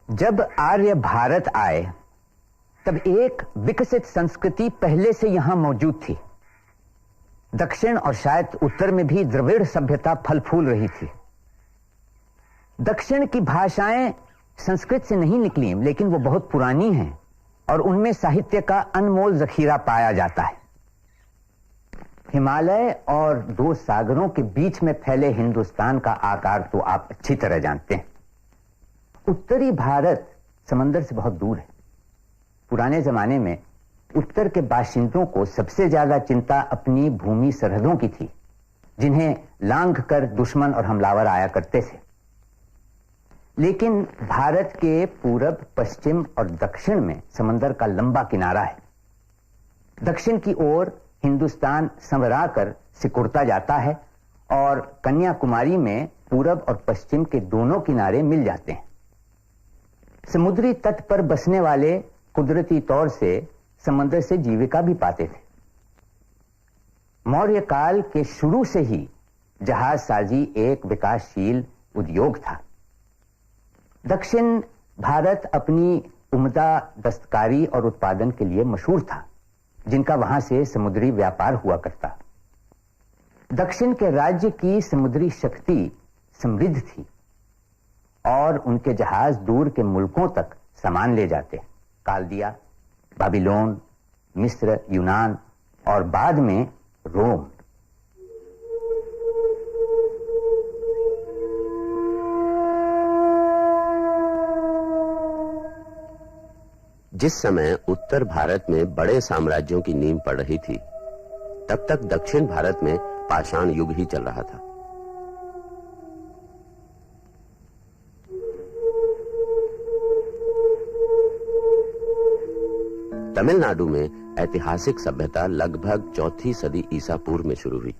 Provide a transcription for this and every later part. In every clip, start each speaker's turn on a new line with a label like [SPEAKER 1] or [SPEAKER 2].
[SPEAKER 1] जब आर्य भारत आए तब एक विकसित संस्कृति पहले से यहां मौजूद थी। दक्षिण और शायद उत्तर में भी द्रविड़ सभ्यता फल फूल रही थी। दक्षिण की भाषाएं संस्कृत से नहीं निकली, लेकिन वो बहुत पुरानी हैं और उनमें साहित्य का अनमोल जखीरा पाया जाता है। हिमालय और दो सागरों के बीच में फैले हिंदुस्तान का आकार तो आप अच्छी तरह जानते हैं। उत्तरी भारत समंदर से बहुत दूर है। पुराने जमाने में उत्तर के बाशिंदों को सबसे ज्यादा चिंता अपनी भूमि सरहदों की थी, जिन्हें लांघ कर दुश्मन और हमलावर आया करते थे। लेकिन भारत के पूरब, पश्चिम और दक्षिण में समंदर का लंबा किनारा है। दक्षिण की ओर हिंदुस्तान संवरा कर सिकुड़ता जाता है और कन्याकुमारी में पूरब और पश्चिम के दोनों किनारे मिल जाते हैं। समुद्री तट पर बसने वाले कुदरती तौर से समंदर से जीविका भी पाते थे। मौर्य काल के शुरू से ही जहाज साजी एक विकासशील उद्योग था। दक्षिण भारत अपनी उम्दा दस्तकारी और उत्पादन के लिए मशहूर था, जिनका वहां से समुद्री व्यापार हुआ करता। दक्षिण के राज्य की समुद्री शक्ति समृद्ध थी और उनके जहाज दूर के मुल्कों तक सामान ले जाते। काल्दिया, बाबिलोन, मिस्र, यूनान और बाद में रोम।
[SPEAKER 2] जिस समय उत्तर भारत में बड़े साम्राज्यों की नींव पड़ रही थी, तब तक दक्षिण भारत में पाषाण युग ही चल रहा था। तमिलनाडु में ऐतिहासिक सभ्यता लगभग चौथी सदी ईसा पूर्व में शुरू हुई,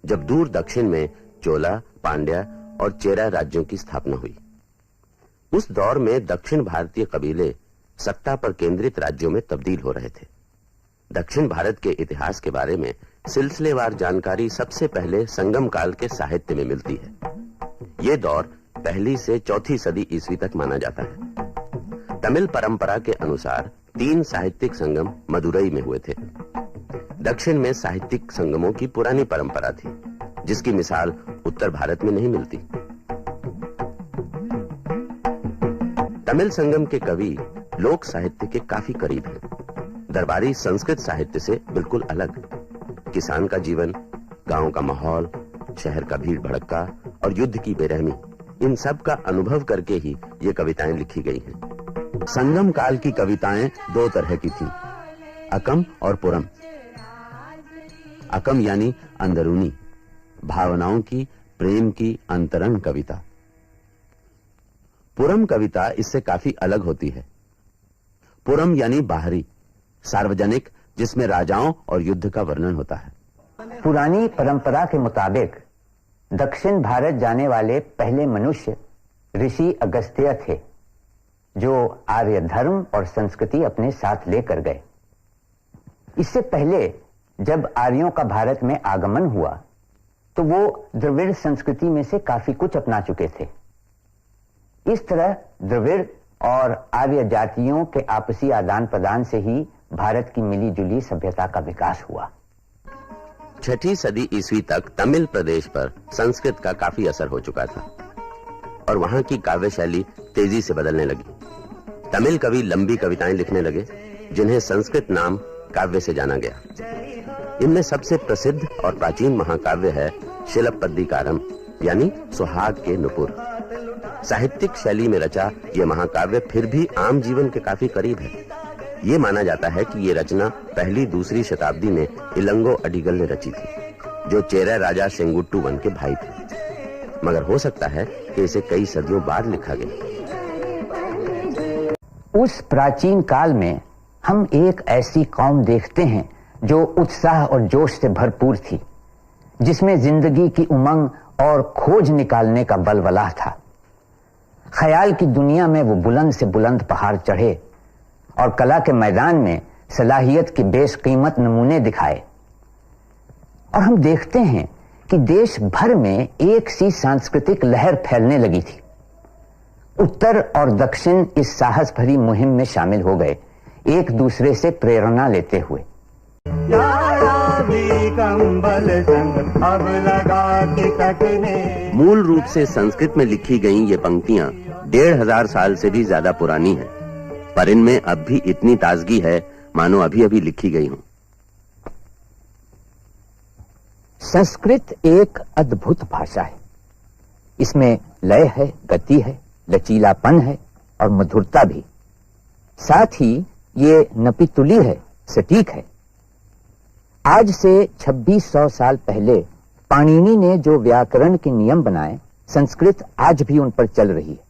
[SPEAKER 2] जब दूर दक्षिण में चोला, पांड्या और चेरा राज्यों की स्थापना हुई। उस दौर में दक्षिण भारतीय कबीले सत्ता पर केंद्रित राज्यों में तब्दील हो रहे थे। दक्षिण भारत के इतिहास के बारे में सिलसिलेवार जानकारी सबसे पहले संगम काल के साहित्य में मिलती है। यह दौर पहली से चौथी सदी ईस्वी तक माना जाता है। तमिल परंपरा के अनुसार 3 साहित्यिक संगम मदुरई में हुए थे। दक्षिण में साहित्यिक संगमों की पुरानी परंपरा थी, जिसकी मिसाल उत्तर भारत में नहीं मिलती। तमिल संगम के कवि लोक साहित्य के काफी करीब हैं। दरबारी संस्कृत साहित्य से बिल्कुल अलग। किसान का जीवन, गांव का माहौल, शहर का भीड़ भड़क्का और युद्ध की बेरहमी, इन सब का अनुभव करके ही ये कविताएं लिखी गई हैं। संगम काल की कविताएं 2 तरह की थीं, अकम और पुरम। अकम यानी अंदरूनी, भावनाओं की, प्रेम की अंतरंग कविता। पुरम कविता इससे काफी अलग होती है। पुरम यानी बाहरी, सार्वजनिक, जिसमें राजाओं और युद्ध का वर्णन होता है।
[SPEAKER 1] पुरानी परंपरा के मुताबिक दक्षिण भारत जाने वाले पहले मनुष्य ऋषि अगस्त्य थे, जो आर्य धर्म और संस्कृति अपने साथ लेकर गए। इससे पहले जब आर्यों का भारत में आगमन हुआ तो वो द्रविड़ संस्कृति में से काफी कुछ अपना चुके थे। इस तरह द्रविड़ और आर्य जातियों के आपसी आदान प्रदान से ही भारत की मिली जुली सभ्यता का विकास हुआ।
[SPEAKER 2] 6ठी सदी ईस्वी तक तमिल प्रदेश पर संस्कृत का काफी असर हो चुका था और वहां की काव्य शैली तेजी से बदलने लगी। तमिल कवि लंबी कविताएं लिखने लगे, जिन्हें संस्कृत नाम काव्य से जाना गया। इनमें सबसे प्रसिद्ध और प्राचीन महाकाव्य है शिलप्पदिकारम, यानी सुहाग के नुपुर। साहित्यिक शैली में रचा यह महाकाव्य फिर भी आम जीवन के काफी करीब है। ये माना जाता है कि ये रचना पहली दूसरी शताब्दी में इलंगो अडिगल ने रची थी, जो चेरा राजा शेंगुट्टू वन के भाई थे। मगर हो सकता है कि इसे कई सदियों बाद लिखा गया।
[SPEAKER 1] उस प्राचीन काल में हम एक ऐसी कौम देखते हैं जो उत्साह और जोश से भरपूर थी, जिसमें जिंदगी की उमंग और खोज निकालने का बलबला था। ख्याल की दुनिया में वो बुलंद से बुलंद पहाड़ चढ़े और कला के मैदान में सलाहियत के बेशकीमत नमूने दिखाए। और हम देखते हैं कि देश भर में एक सी सांस्कृतिक लहर फैलने लगी थी। उत्तर और दक्षिण इस साहस भरी मुहिम में शामिल हो गए, एक दूसरे से प्रेरणा लेते हुए।
[SPEAKER 2] मूल रूप से संस्कृत में लिखी गई ये पंक्तियां 1500 साल से भी ज्यादा पुरानी हैं, पर इनमें अब भी इतनी ताजगी है मानो अभी अभी लिखी गई हो।
[SPEAKER 1] संस्कृत एक अद्भुत भाषा है। इसमें लय है, गति है, लचीलापन है और मधुरता भी। साथ ही ये नपीतुली है, सटीक है। आज से 2600 साल पहले पाणिनि ने जो व्याकरण के नियम बनाए, संस्कृत आज भी उन पर चल रही है।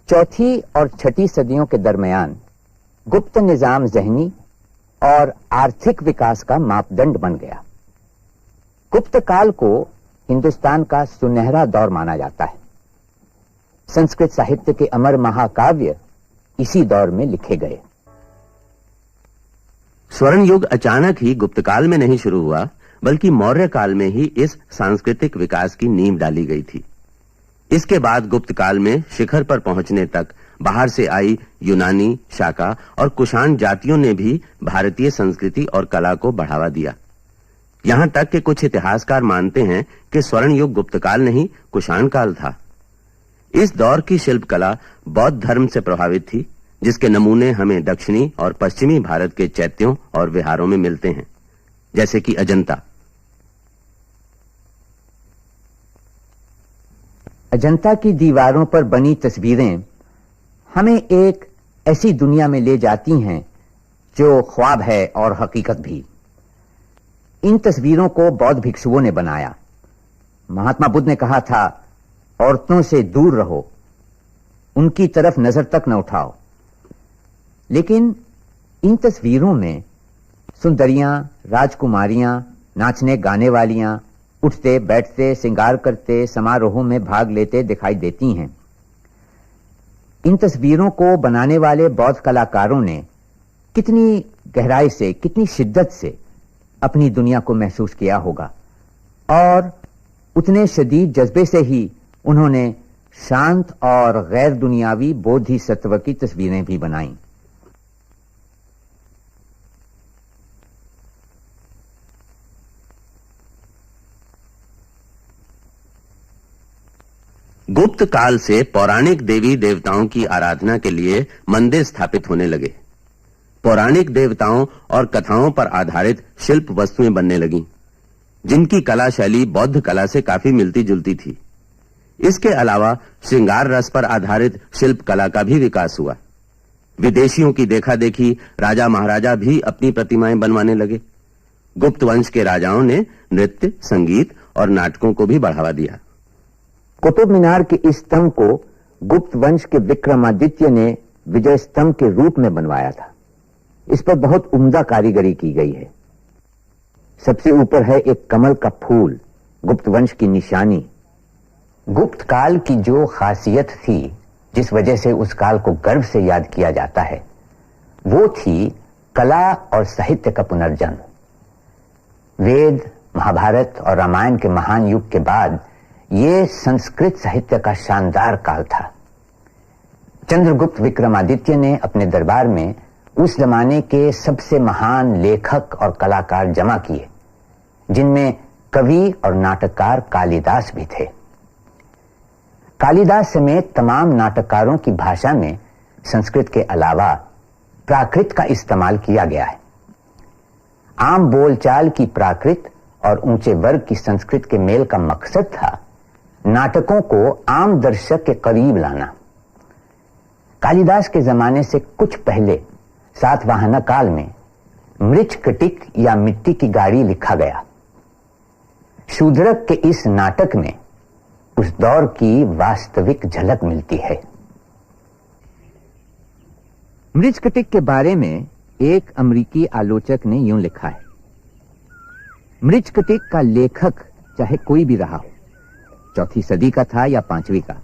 [SPEAKER 1] चौथी और छठी सदियों के दरमियान गुप्त निजाम ज़हनी और आर्थिक विकास का मापदंड बन गया। गुप्त काल को हिंदुस्तान का सुनहरा दौर माना जाता है। संस्कृत साहित्य के अमर महाकाव्य इसी दौर में लिखे गए।
[SPEAKER 2] स्वर्ण युग अचानक ही गुप्त काल में नहीं शुरू हुआ, बल्कि मौर्य काल में ही इस सांस्कृतिक विकास की नींव डाली गई थी। इसके बाद गुप्त काल में शिखर पर पहुंचने तक बाहर से आई यूनानी, शाका और कुषाण जातियों ने भी भारतीय संस्कृति और कला को बढ़ावा दिया। यहां तक कि कुछ इतिहासकार मानते हैं कि स्वर्ण युग गुप्त काल नहीं, कुषाण काल था। इस दौर की शिल्प कला बौद्ध धर्म से प्रभावित थी, जिसके नमूने हमें दक्षिणी और पश्चिमी भारत के चैत्यों और विहारों में मिलते हैं, जैसे कि अजंता।
[SPEAKER 1] अजंता की दीवारों पर बनी तस्वीरें हमें एक ऐसी दुनिया में ले जाती हैं जो ख्वाब है और हकीकत भी। इन तस्वीरों को बौद्ध भिक्षुओं ने बनाया। महात्मा बुद्ध ने कहा था, औरतों से दूर रहो, उनकी तरफ नजर तक न उठाओ। लेकिन इन तस्वीरों में सुंदरियां, राजकुमारियां, नाचने गाने वालियां उठते बैठते, श्रृंगार करते, समारोहों में भाग लेते दिखाई देती हैं। इन तस्वीरों को बनाने वाले बौद्ध कलाकारों ने कितनी गहराई से, कितनी शिद्दत से अपनी दुनिया को महसूस किया होगा, और उतने शदीद जज्बे से ही उन्होंने शांत और गैर दुनियावी बोधिसत्व की तस्वीरें भी बनाई।
[SPEAKER 2] गुप्त काल से पौराणिक देवी देवताओं की आराधना के लिए मंदिर स्थापित होने लगे। पौराणिक देवताओं और कथाओं पर आधारित शिल्प वस्तुएं बनने लगीं, जिनकी कला शैली बौद्ध कला से काफी मिलती जुलती थी। इसके अलावा श्रृंगार रस पर आधारित शिल्प कला का भी विकास हुआ। विदेशियों की देखा देखी राजा महाराजा भी अपनी प्रतिमाएं बनवाने लगे। गुप्त वंश के राजाओं ने नृत्य, संगीत और नाटकों को भी बढ़ावा दिया।
[SPEAKER 1] कुतुब मीनार के इस स्तंभ को गुप्त वंश के विक्रमादित्य ने विजय स्तंभ के रूप में बनवाया था। इस पर बहुत उम्दा कारीगरी की गई है। सबसे ऊपर है एक कमल का फूल, गुप्त वंश की निशानी। गुप्त काल की जो खासियत थी, जिस वजह से उस काल को गर्व से याद किया जाता है, वो थी कला और साहित्य का पुनर्जन्म। वेद, महाभारत और रामायण के महान युग के बाद ये संस्कृत साहित्य का शानदार काल था। चंद्रगुप्त विक्रमादित्य ने अपने दरबार में उस जमाने के सबसे महान लेखक और कलाकार जमा किए, जिनमें कवि और नाटककार कालिदास भी थे। कालिदास समेत तमाम नाटककारों की भाषा में संस्कृत के अलावा प्राकृत का इस्तेमाल किया गया है। आम बोलचाल की प्राकृत और ऊंचे वर्ग की संस्कृत के मेल का मकसद था नाटकों को आम दर्शक के करीब लाना। कालिदास के जमाने से कुछ पहले सातवाहन काल में मृच्छकटिक या मिट्टी की गाड़ी लिखा गया। शूद्रक के इस नाटक में उस दौर की वास्तविक झलक मिलती है। मृच्छकटिक के बारे में एक अमेरिकी आलोचक ने यूं लिखा है, मृच्छकटिक का लेखक चाहे कोई भी रहा हो, चौथी सदी का था या 5वीं का,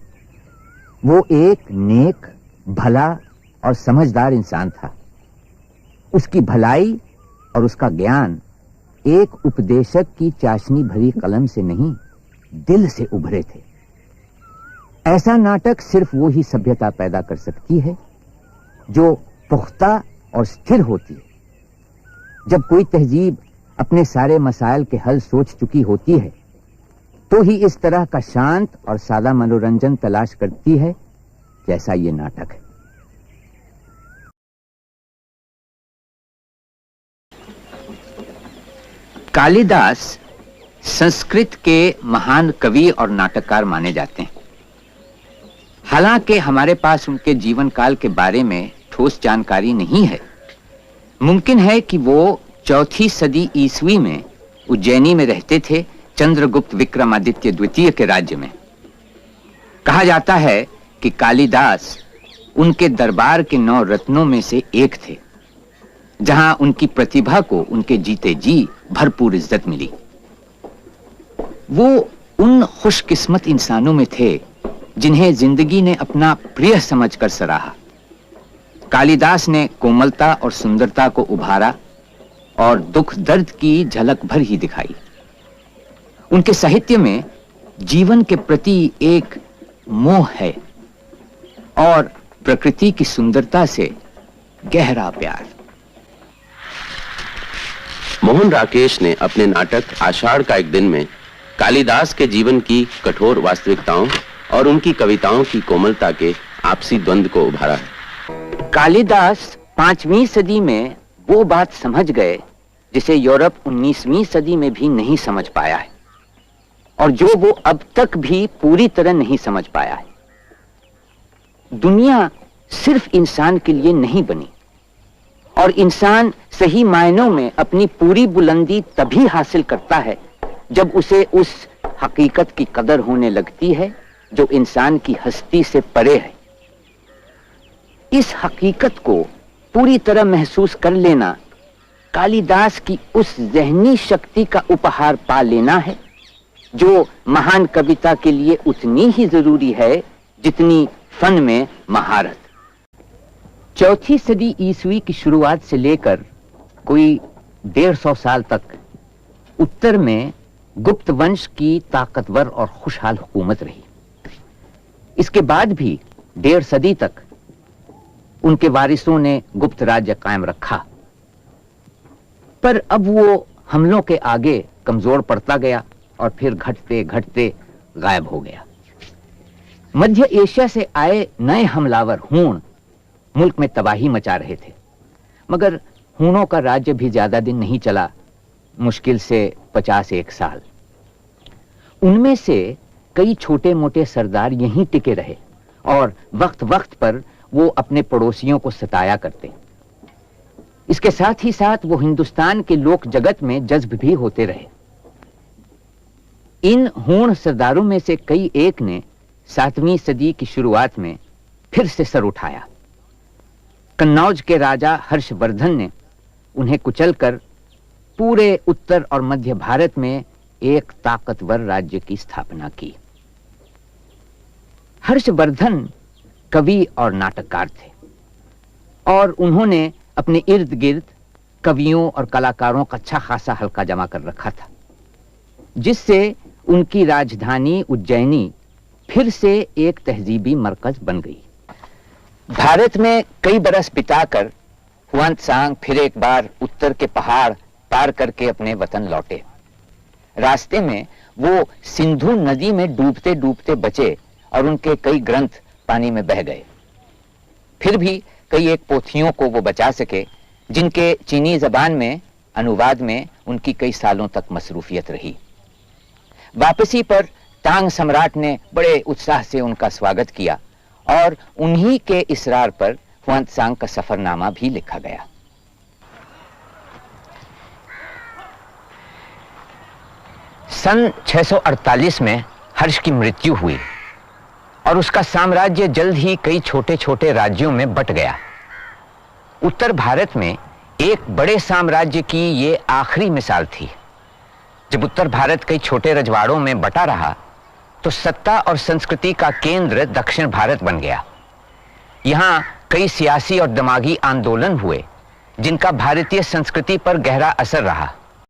[SPEAKER 1] वो एक नेक, भला और समझदार इंसान था। उसकी भलाई और उसका ज्ञान एक उपदेशक की चाशनी भरी कलम से नहीं, दिल से उभरे थे। ऐसा नाटक सिर्फ वो ही सभ्यता पैदा कर सकती है जो पुख्ता और स्थिर होती है। जब कोई तहजीब अपने सारे मसाइल के हल सोच चुकी होती है तो ही इस तरह का शांत और सादा मनोरंजन तलाश करती है जैसा ये नाटक है। कालिदास संस्कृत के महान कवि और नाटककार माने जाते हैं। हालांकि हमारे पास उनके जीवन काल के बारे में ठोस जानकारी नहीं है। मुमकिन है कि वो 4वीं सदी ईस्वी में उज्जैनी में रहते थे, चंद्रगुप्त विक्रमादित्य द्वितीय के राज्य में। कहा जाता है कि कालिदास उनके दरबार के 9 रत्नों में से एक थे, जहां उनकी प्रतिभा को उनके जीते जी भरपूर इज्जत मिली। वो उन खुशकिस्मत इंसानों में थे जिन्हें जिंदगी ने अपना प्रिय समझकर सराहा। कालिदास ने कोमलता और सुंदरता को उभारा और दुख दर्द की झलक भर ही दिखाई। उनके साहित्य में जीवन के प्रति एक मोह है और प्रकृति की सुंदरता से गहरा प्यार।
[SPEAKER 2] मोहन राकेश ने अपने नाटक आषाढ़ का एक दिन में कालिदास के जीवन की कठोर वास्तविकताओं और उनकी कविताओं की कोमलता के आपसी द्वंद्व को उभारा है।
[SPEAKER 1] कालिदास 5वीं सदी में वो बात समझ गए जिसे यूरोप 19वीं सदी में भी नहीं समझ पाया है और जो वो अब तक भी पूरी तरह नहीं समझ पाया है। दुनिया सिर्फ इंसान के लिए नहीं बनी और इंसान सही मायनों में अपनी पूरी बुलंदी तभी हासिल करता है जब उसे उस हकीकत की कदर होने लगती है जो इंसान की हस्ती से परे है। इस हकीकत को पूरी तरह महसूस कर लेना कालिदास की उस ज़हनी शक्ति का उपहार पा लेना है जो महान कविता के लिए उतनी ही जरूरी है जितनी फन में महारत। 4वीं सदी ईस्वी की शुरुआत से लेकर कोई 150 साल तक उत्तर में गुप्त वंश की ताकतवर और खुशहाल हुकूमत रही। इसके बाद भी 1.5 सदी तक उनके वारिसों ने गुप्त राज्य कायम रखा, पर अब वो हमलों के आगे कमजोर पड़ता गया और फिर घटते घटते गायब हो गया। मध्य एशिया से आए नए हमलावर हूण मुल्क में तबाही मचा रहे थे, मगर हूणों का राज्य भी ज्यादा दिन नहीं चला, मुश्किल से 51 साल। उनमें से कई छोटे मोटे सरदार यहीं टिके रहे और वक्त वक्त पर वो अपने पड़ोसियों को सताया करते। इसके साथ ही साथ वो हिंदुस्तान के लोक जगत में जज्ब भी होते रहे। इन हूण सरदारों में से कई एक ने 7वीं सदी की शुरुआत में फिर से सर उठाया। कन्नौज के राजा हर्षवर्धन ने उन्हें कुचलकर पूरे उत्तर और मध्य भारत में एक ताकतवर राज्य की स्थापना की। हर्षवर्धन कवि और नाटककार थे और उन्होंने अपने इर्द गिर्द कवियों और कलाकारों का अच्छा खासा हल्का जमा कर रखा था, जिससे उनकी राजधानी उज्जैनी फिर से एक तहजीबी मरकज बन गई। भारत में कई बरस बिताकर हुआनत्सांग फिर एक बार उत्तर के पहाड़ पार करके अपने वतन लौटे। रास्ते में वो सिंधु नदी में डूबते डूबते बचे और उनके कई ग्रंथ पानी में बह गए। फिर भी कई एक पोथियों को वो बचा सके जिनके चीनी जबान में अनुवाद में उनकी कई सालों तक मसरूफियत रही। वापसी पर तांग सम्राट ने बड़े उत्साह से उनका स्वागत किया और उन्हीं के इसरार पर हुआनत्सांग का सफरनामा भी लिखा गया। सन 648 में हर्ष की मृत्यु हुई और उसका साम्राज्य जल्द ही कई छोटे छोटे राज्यों में बट गया। उत्तर भारत में एक बड़े साम्राज्य की ये आखिरी मिसाल थी। जब उत्तर भारत कई छोटे रजवाड़ों में बटा रहा तो सत्ता और संस्कृति का केंद्र दक्षिण भारत बन गया। यहाँ कई सियासी और दिमागी आंदोलन हुए जिनका भारतीय संस्कृति पर गहरा असर रहा।